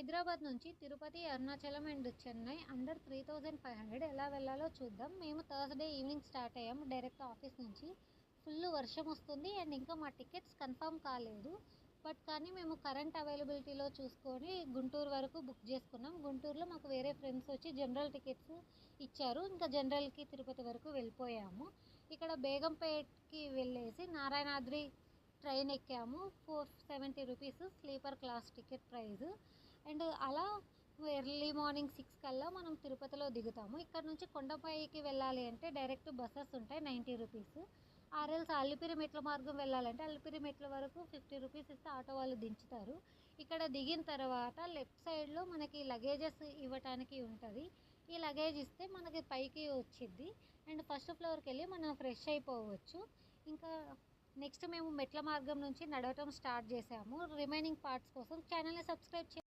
హైదరాబాద్ నుంచి Tirupati, Arunachalam and Chennai under 3500 ఎలా వెళ్ళాలో చూద్దాం. మేము థర్స్‌డే ఈవినింగ్ స్టార్ట్ అయ్యాము డైరెక్ట్ ఆఫీస్ నుంచి. ఫుల్ వర్షం వస్తుంది అండ్ ఇంకా మా టికెట్స్ కన్ఫర్మ్ కాలేదు. కానీ మేము కరెంట్ అవైలబిలిటీలో చూసుకొని గుంటూరు వరకు బుక్ చేసుకున్నాం. గుంటూరులో మాకు వేరే ఫ్రెండ్స్ వచ్చి జనరల్ టికెట్స్ ఇచ్చారు. ఇంకా జనరల్‌కి తిరుపతి వరకు వెళ్ళిపోయాము. ఇక్కడ బేగంపేట్‌కి వెళ్ళేసి నారాయణాద్రి ట్రైన్ ఎక్కాము. 470 rupees sleeper class ticket price. And అలా ఎర్లీ మార్నింగ్ 6 కల్లా మనం తిరుపతిలో దిగుతాము. ఇక్కడ నుంచి కొండపైకి వెళ్ళాలి అంటే డైరెక్ట్ బస్సెస్ ఉంటాయి 90 రూపీస్. ఆర్ఎల్స్ అలిపిరి మెట్ల మార్గం వెళ్ళాలంటే అలిపిరి మెట్ల వరకు 50 రూపీస్ ఇస్తే ఆటో వాళ్ళు దించుతారు. ఇక్కడ దిగిన తర్వాత లెఫ్ట్ సైడ్లో మనకి లగేజెస్ ఇవ్వటానికి ఉంటుంది. ఈ లగేజ్ ఇస్తే మనకి పైకి వచ్చిద్ది అండ్ ఫస్ట్ ఫ్లోర్కి వెళ్ళి మనం ఫ్రెష్ అయిపోవచ్చు. ఇంకా నెక్స్ట్ మేము మెట్ల మార్గం నుంచి నడవటం స్టార్ట్ చేసాము. రిమైనింగ్ పార్ట్స్ కోసం ఛానల్ని సబ్స్క్రైబ్